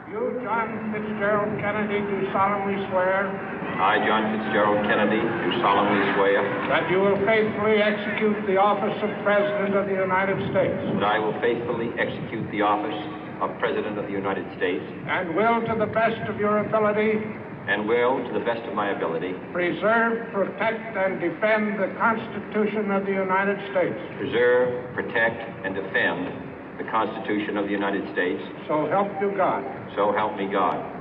You, John Fitzgerald Kennedy, do solemnly swear I, John Fitzgerald Kennedy, do solemnly swear that you will faithfully execute the office of President of the United States that I will faithfully execute the office of President of the United States and will, to the best of your ability, and will, to the best of my ability, preserve, protect, and defend the Constitution of the United States. preserve, protect, and defend the Constitution of the United States. So help you God. So help me God.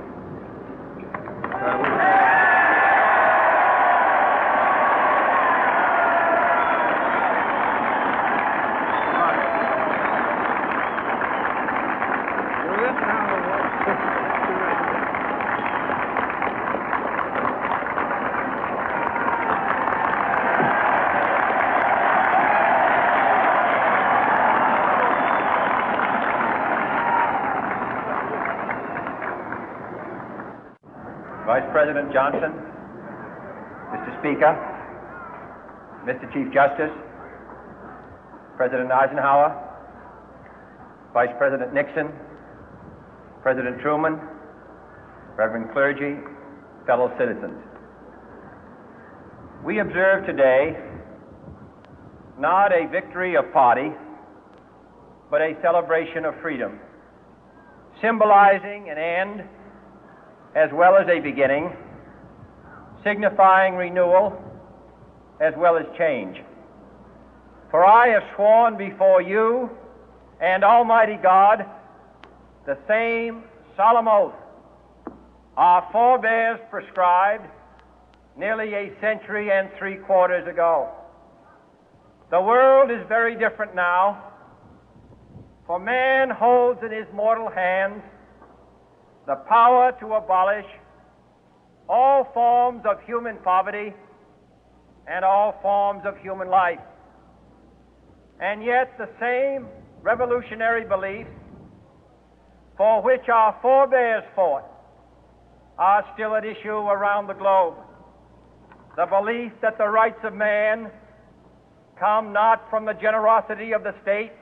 Vice President Johnson, Mr. Speaker, Mr. Chief Justice, President Eisenhower, Vice President Nixon, President Truman, Reverend clergy, fellow citizens. We observe today not a victory of party, but a celebration of freedom, symbolizing an end as well as a beginning, signifying renewal as well as change. For I have sworn before you and Almighty God the same solemn oath our forebears prescribed nearly a century and 3/4 ago. The world is very different now, for man holds in his mortal hands the power to abolish all forms of human poverty and all forms of human life. And yet the same revolutionary beliefs for which our forebears fought are still at issue around the globe. The belief that the rights of man come not from the generosity of the state,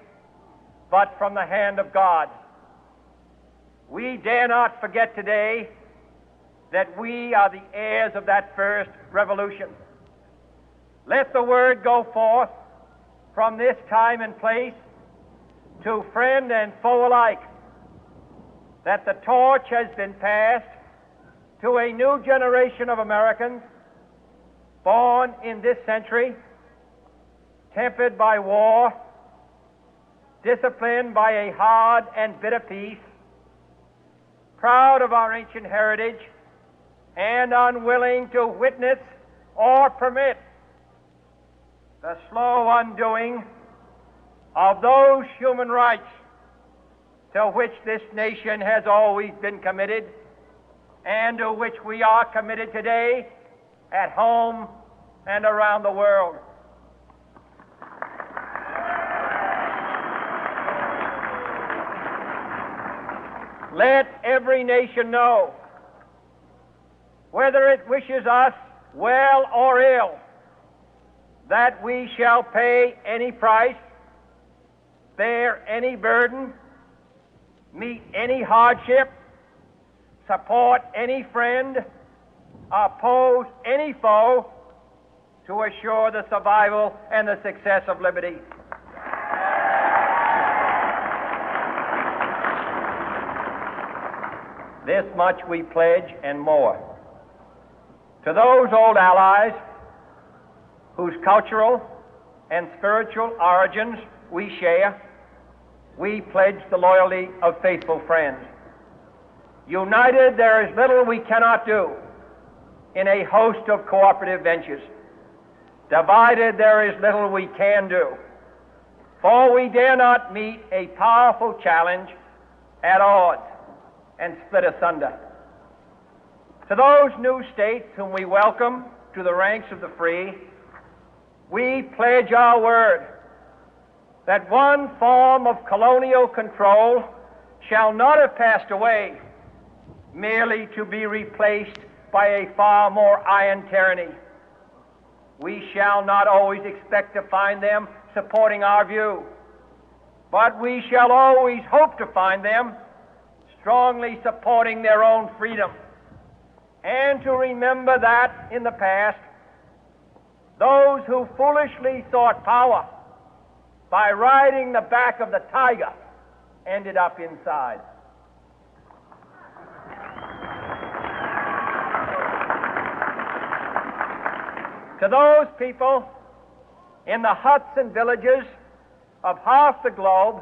but from the hand of God. We dare not forget today that we are the heirs of that first revolution. Let the word go forth from this time and place to friend and foe alike that the torch has been passed to a new generation of Americans born in this century, tempered by war, disciplined by a hard and bitter peace, proud of our ancient heritage, and unwilling to witness or permit the slow undoing of those human rights to which this nation has always been committed and to which we are committed today at home and around the world. Let every nation know, whether it wishes us well or ill, that we shall pay any price, bear any burden, meet any hardship, support any friend, oppose any foe to assure the survival and the success of liberty. This much we pledge and more. To those old allies whose cultural and spiritual origins we share, we pledge the loyalty of faithful friends. United, there is little we cannot do in a host of cooperative ventures. Divided, there is little we can do, for we dare not meet a powerful challenge at odds and split asunder. To those new states whom we welcome to the ranks of the free, we pledge our word that one form of colonial control shall not have passed away, merely to be replaced by a far more iron tyranny. We shall not always expect to find them supporting our view, but we shall always hope to find them strongly supporting their own freedom, and to remember that in the past, those who foolishly sought power by riding the back of the tiger ended up inside. To those people in the huts and villages of half the globe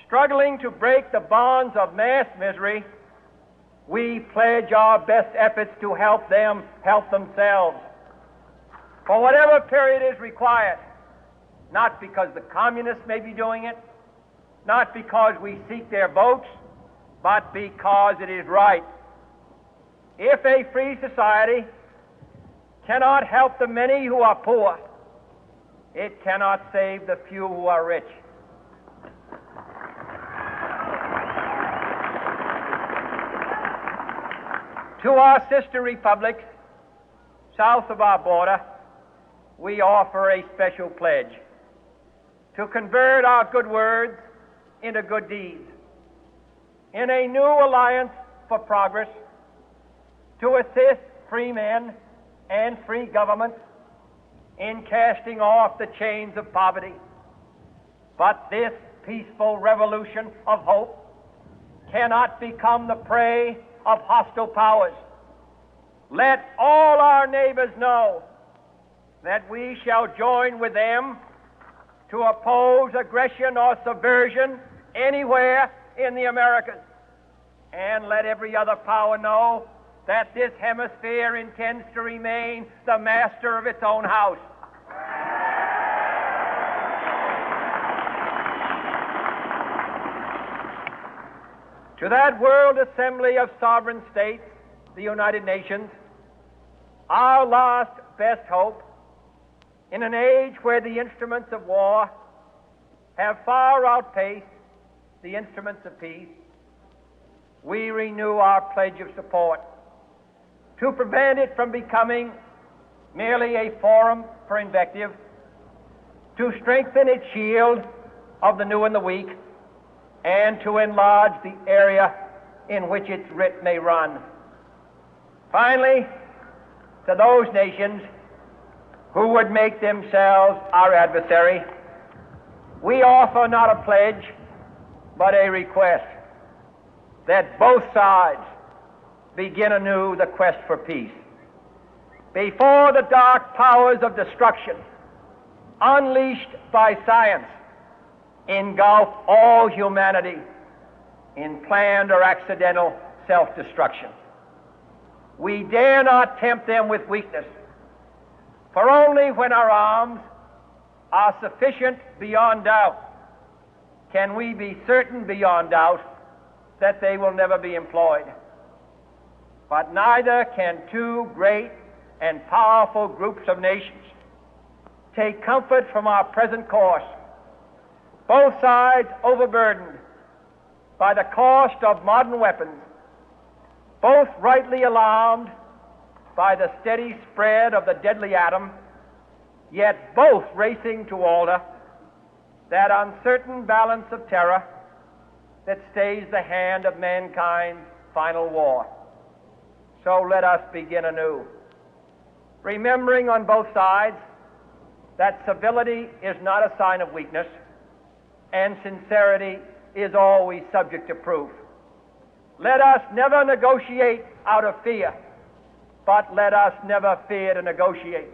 struggling to break the bonds of mass misery, we pledge our best efforts to help them help themselves for whatever period is required, not because the communists may be doing it, not because we seek their votes, but because it is right. If a free society cannot help the many who are poor, it cannot save the few who are rich. To our sister republics south of our border, we offer a special pledge to convert our good words into good deeds, in a new alliance for progress, to assist free men and free governments in casting off the chains of poverty. But this peaceful revolution of hope cannot become the prey of hostile powers. Let all our neighbors know that we shall join with them to oppose aggression or subversion anywhere in the Americas. And let every other power know that this hemisphere intends to remain the master of its own house. To that World Assembly of Sovereign States, the United Nations, our last best hope, in an age where the instruments of war have far outpaced the instruments of peace, we renew our pledge of support to prevent it from becoming merely a forum for invective, to strengthen its shield of the new and the weak, and to enlarge the area in which its writ may run. Finally, to those nations who would make themselves our adversary, we offer not a pledge, but a request that both sides begin anew the quest for peace. Before the dark powers of destruction, unleashed by science, engulf all humanity in planned or accidental self-destruction, we dare not tempt them with weakness, for only when our arms are sufficient beyond doubt can we be certain beyond doubt that they will never be employed. But neither can two great and powerful groups of nations take comfort from our present course, both sides overburdened by the cost of modern weapons, both rightly alarmed by the steady spread of the deadly atom, yet both racing to alter that uncertain balance of terror that stays the hand of mankind's final war. So let us begin anew, remembering on both sides that civility is not a sign of weakness, and sincerity is always subject to proof. Let us never negotiate out of fear, but let us never fear to negotiate.